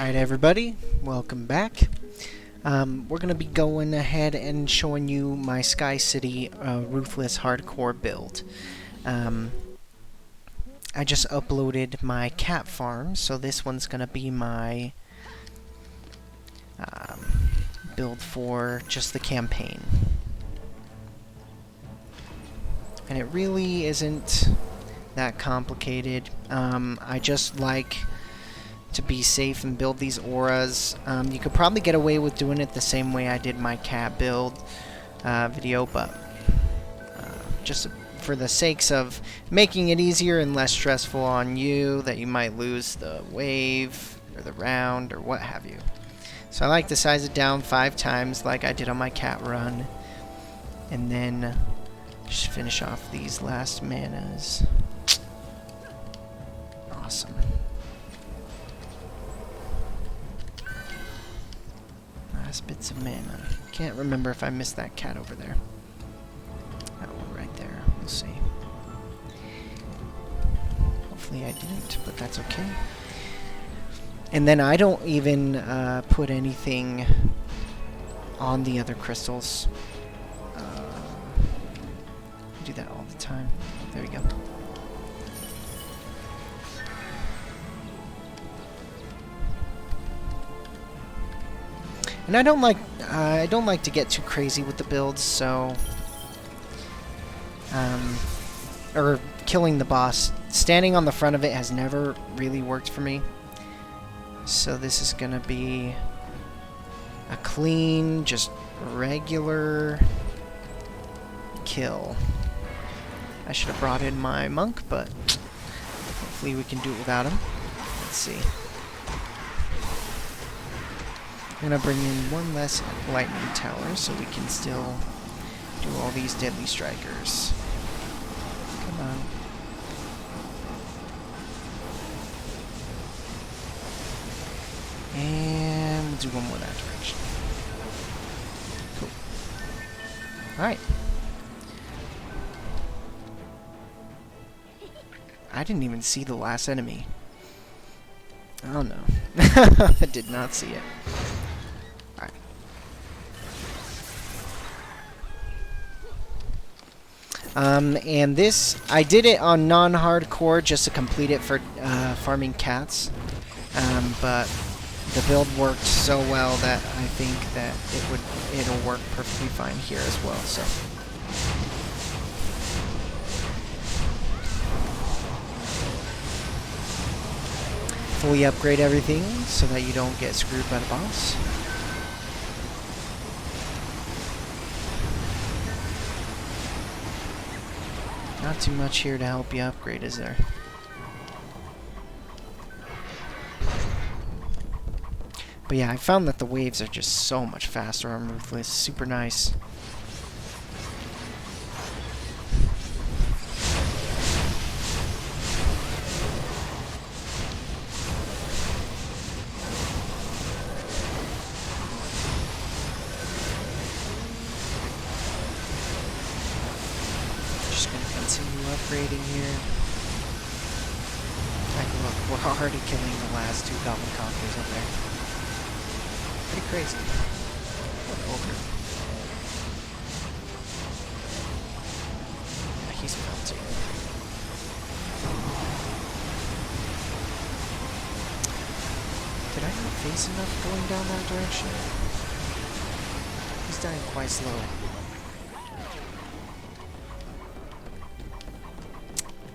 Alright everybody, welcome back. We're going to be going ahead and showing you my Sky City Ruthless hardcore build. I just uploaded my cat farm, so this one's going to be my build for just the campaign. And it really isn't that complicated. I just like to be safe and build these auras. You could probably get away with doing it the same way I did my cat build video, but just for the sakes of making it easier and less stressful on you, that you might lose the wave or the round or what have you. So I like to size it down 5 times like I did on my cat run, and then just finish off these last manas. Awesome. Last bits of mana. Can't remember if I missed that cat over there. That one right there. We'll see. Hopefully I didn't, but that's okay. And then I don't even put anything on the other crystals. I do that all the time. There we go. And I don't like to get too crazy with the builds, so or killing the boss. Standing on the front of it has never really worked for me. So this is gonna be a clean, just regular kill. I should have brought in my monk, but hopefully we can do it without him. Let's see. I'm gonna bring in one less lightning tower so we can still do all these deadly strikers. Come on. And we'll do one more that direction. Cool. Alright. I didn't even see the last enemy. Oh no. I did not see it. Alright. And this, I did it on non-hardcore just to complete it for farming cats. But the build worked so well that I think that it'll work perfectly fine here as well, so. Fully upgrade everything so that you don't get screwed by the boss. Not too much here to help you upgrade, is there? But yeah, I found that the waves are just so much faster on Ruthless. Super nice. Just gonna continue upgrading here. Like, look, we're already killing the last 2 Goblin Conquerors up there. Pretty crazy. What an ogre. Yeah, he's melting. Did I not face enough going down that direction? He's dying quite slow.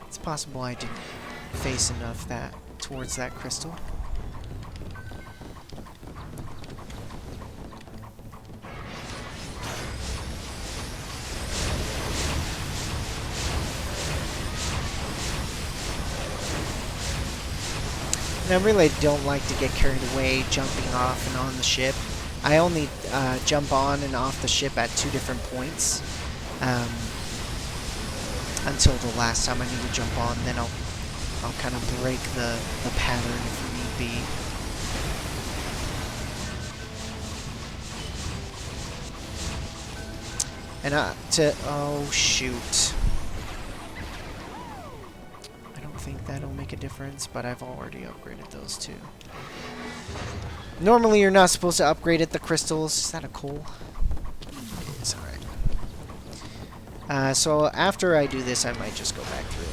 It's possible I didn't face enough towards that crystal. And I really don't like to get carried away jumping off and on the ship. I only jump on and off the ship at 2 different points until the last time I need to jump on. Then I'll kind of break the pattern if need be. And oh shoot. think that'll make a difference, but I've already upgraded those two. Normally you're not supposed to upgrade at the crystals. Is that a coal? It's alright. So after I do this, I might just go back through it.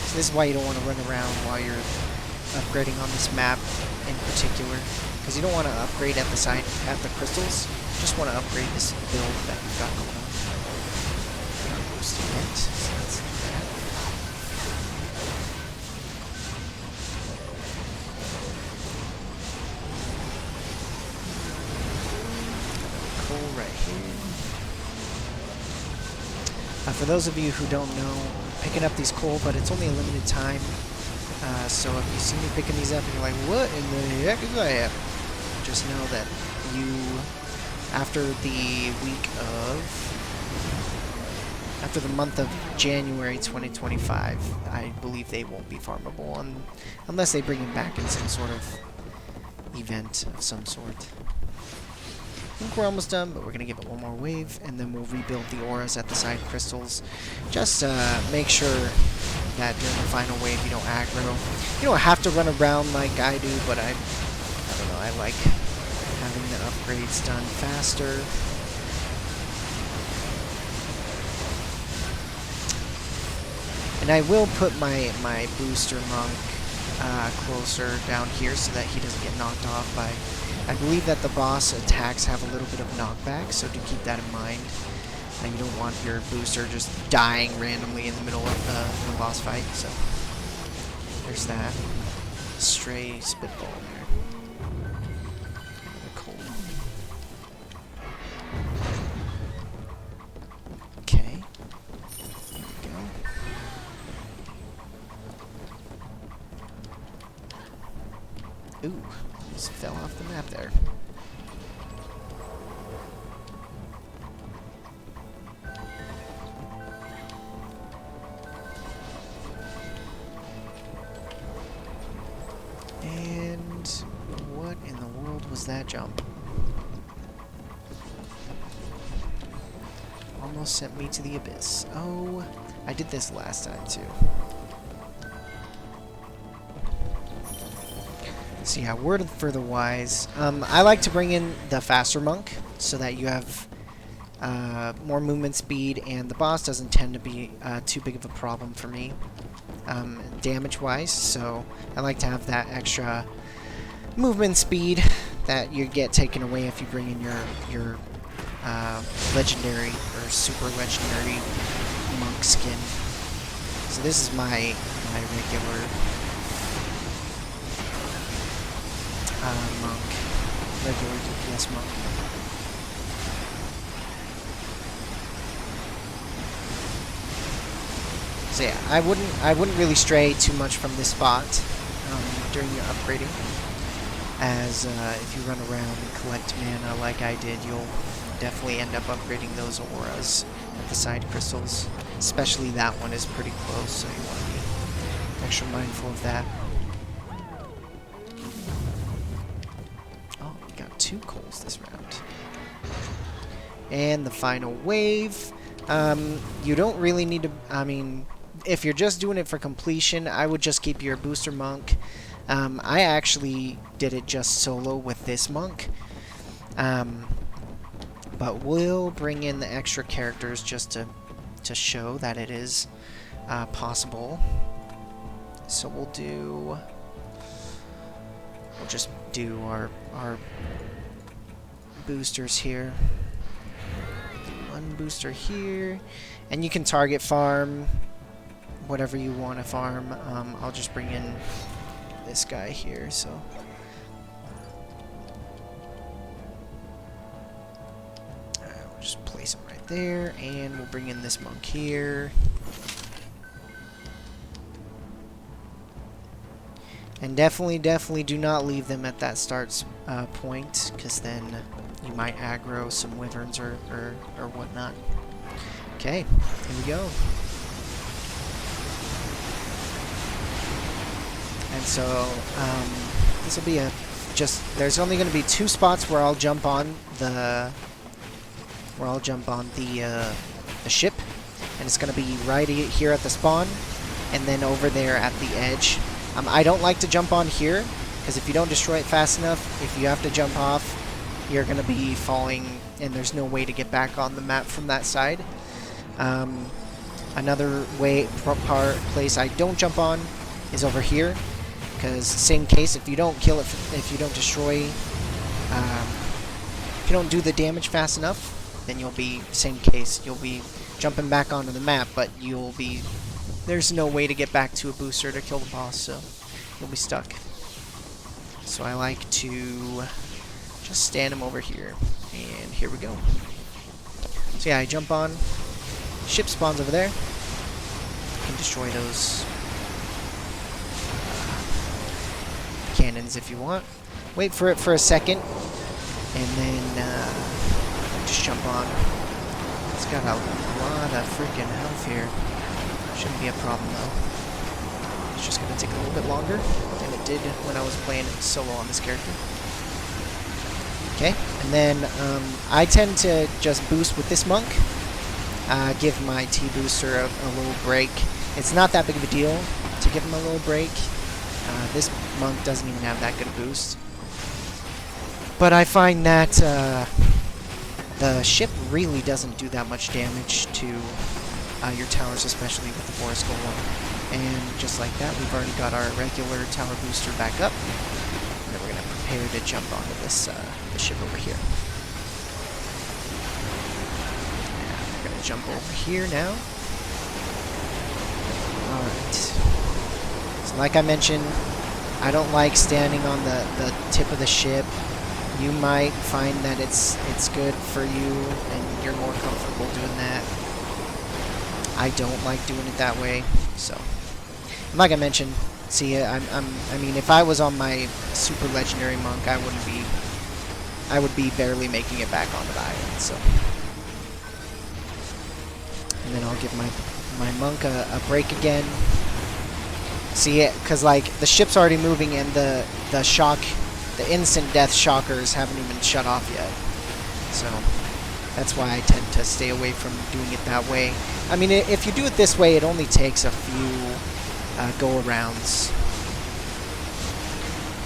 So this is why you don't want to run around while you're upgrading on this map in particular. Because you don't want to upgrade at the side at the crystals. You just want to upgrade this build that you've got going on. Boosting it. So let's do that. Coal right here. For those of you who don't know, I'm picking up these coal, but it's only a limited time. So if you see me picking these up and you're like, what in the heck is that? Just know that after the month of January 2025, I believe they won't be farmable unless they bring them back in some sort of event of some sort. I think we're almost done, but we're going to give it one more wave, and then we'll rebuild the auras at the side crystals. Just make sure that during the final wave you don't aggro. You don't have to run around like I do, but I don't know, I like having the upgrades done faster. And I will put my booster monk closer down here so that he doesn't get knocked off by... I believe that the boss attacks have a little bit of knockback, so do keep that in mind. You don't want your booster just dying randomly in the middle of the boss fight, so there's that. Stray spitball there. Cool. Okay. There we go. Ooh, just fell off the map there. And what in the world was that jump? Almost sent me to the abyss. Oh, I did this last time too. So yeah, word for the wise. I like to bring in the faster monk so that you have more movement speed, and the boss doesn't tend to be too big of a problem for me damage-wise. So I like to have that extra movement speed that you get taken away if you bring in your legendary or super legendary monk skin. So this is my regular monk, regular DPS monk. So yeah, I wouldn't really stray too much from this spot during your upgrading, as if you run around and collect mana like I did, you'll definitely end up upgrading those auras at the side crystals. Especially that one is pretty close, so you want to be extra mindful of that. Oh, we got 2 coals this round. And the final wave. You don't really need to, I mean, if you're just doing it for completion, I would just keep your booster monk. I actually did it just solo with this monk. But we'll bring in the extra characters just to show that it is possible. So we'll just do our boosters here. One booster here, and you can target farm whatever you want to farm. I'll just bring in this guy here, so we'll just place him right there, and we'll bring in this monk here. And definitely do not leave them at that start point, because then you might aggro some wyverns or whatnot. Okay, here we go. And so this will be there's only going to be 2 spots where I'll jump on the ship, and it's going to be right here at the spawn, and then over there at the edge. I don't like to jump on here because if you don't destroy it fast enough, if you have to jump off, you're going to be falling, and there's no way to get back on the map from that side. Another place I don't jump on is over here, because same case, if you don't kill it, if you don't destroy, if you don't do the damage fast enough, then you'll be, same case, you'll be jumping back onto the map, but there's no way to get back to a booster to kill the boss, so you'll be stuck. So I like to just stand him over here, and here we go. So yeah, I jump on, ship spawns over there, you can destroy those cannons if you want. Wait for it for a second, and then just jump on. It's got a lot of freaking health here. Shouldn't be a problem though. It's just gonna take a little bit longer than it did when I was playing solo on this character. Okay, and then I tend to just boost with this monk. Give my T-booster a little break. It's not that big of a deal to give him a little break. This monk doesn't even have that good a boost. But I find that the ship really doesn't do that much damage to your towers, especially with the Forest Golem. And just like that, we've already got our regular tower booster back up. And then we're going to prepare to jump onto this the ship over here. And we're going to jump over here now. Alright. So like I mentioned, I don't like standing on the tip of the ship. You might find that it's good for you and you're more comfortable doing that. I don't like doing it that way, so like I mentioned, see, I mean, if I was on my super legendary monk, I would be barely making it back onto the island. So, and then I'll give my monk a break again. See it, because like the ship's already moving and the instant death shockers haven't even shut off yet. So that's why I tend to stay away from doing it that way. I mean, if you do it this way, it only takes a few go-arounds.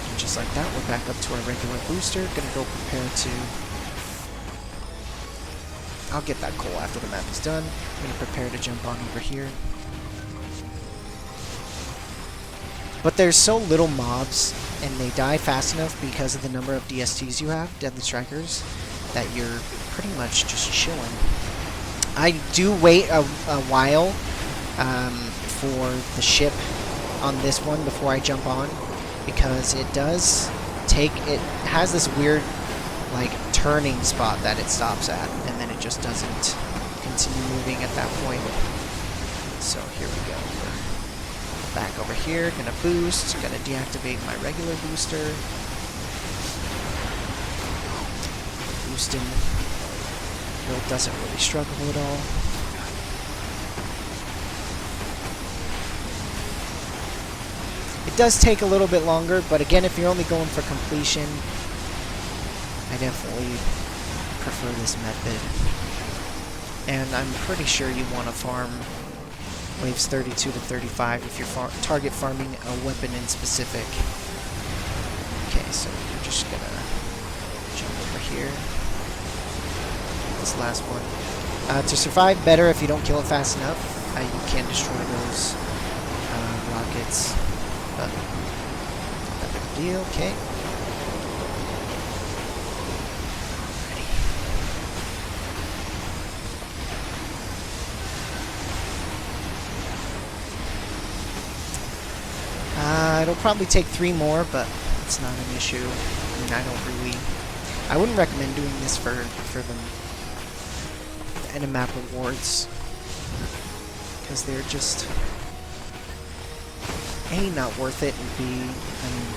And just like that, we're back up to our regular booster. Gonna go prepare to... I'll get that coal after the map is done. I'm gonna prepare to jump on over here. But there's so little mobs, and they die fast enough because of the number of DSTs you have, Deadly Strikers, that you're pretty much just chilling. I do wait a while for the ship on this one before I jump on, because it has this weird like turning spot that it stops at, and then it just doesn't continue moving at that point. So here we go. We're back over here, gonna boost, gonna deactivate my regular booster. Boosting. Build doesn't really struggle at all. It does take a little bit longer, but again, if you're only going for completion, I definitely prefer this method. And I'm pretty sure you want to farm waves 32 to 35 if you're target farming a weapon in specific. Okay, so we're just gonna jump over here. This last one. To survive better if you don't kill it fast enough, you can destroy those rockets. But not that big a deal. Okay. It'll probably take 3 more, but it's not an issue. I mean, I wouldn't recommend doing this for the end of map rewards, because they're just A, not worth it, and B, I mean,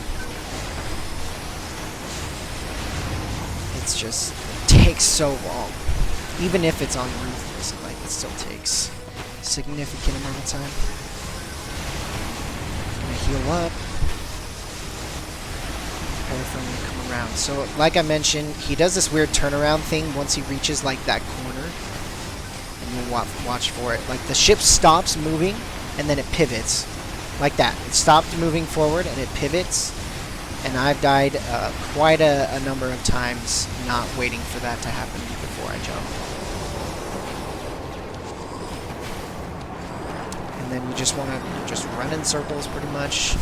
it's just takes so long. Even if it's on Ruthless, like, it still takes a significant amount of time. Heal up. Prepare for him to come around. So, like I mentioned, he does this weird turnaround thing once he reaches, like, that corner. And you'll watch for it. Like, the ship stops moving, and then it pivots. Like that. It stopped moving forward, and it pivots. And I've died quite a number of times not waiting for that to happen before I jump. And then you just want to just run in circles pretty much.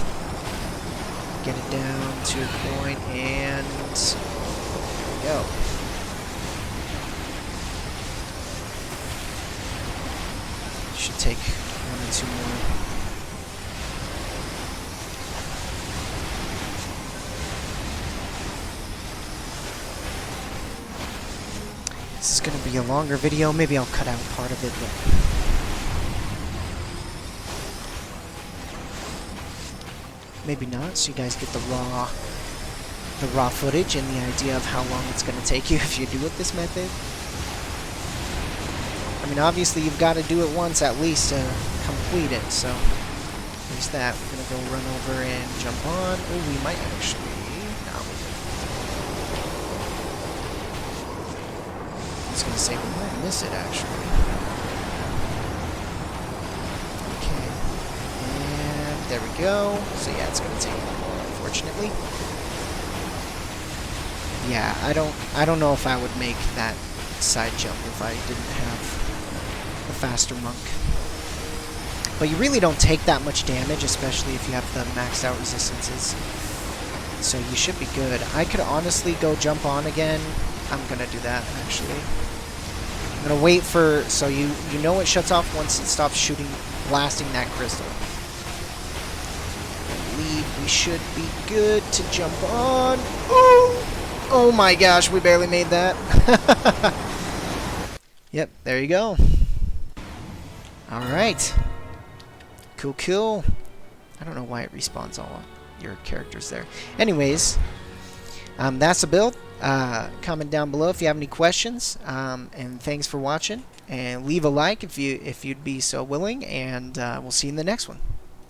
Get it down to a point, and there we go. Should take 1 or 2 more. This is going to be a longer video. Maybe I'll cut out part of it, but maybe not, so you guys get the raw footage and the idea of how long it's going to take you if you do it this method. I mean, obviously you've got to do it once at least to complete it, so there's that. We're going to go run over and jump on. Oh, we might actually... No, we didn't. I was going to say we might miss it, actually. Okay. And there we go. So yeah, it's going to take a little more, unfortunately. Yeah, I don't know if I would make that side jump if I didn't have the faster monk. But you really don't take that much damage, especially if you have the maxed out resistances. So you should be good. I could honestly go jump on again. I'm gonna do that, actually. I'm gonna wait for... So you know it shuts off once it stops shooting, blasting that crystal. I believe we should be good to jump on. Oh! Oh my gosh, we barely made that. Yep, there you go. Alright. Cool, cool. I don't know why it respawns all your characters there. Anyways, that's the build. Comment down below if you have any questions. And thanks for watching. And leave a like if you'd be so willing. And we'll see you in the next one.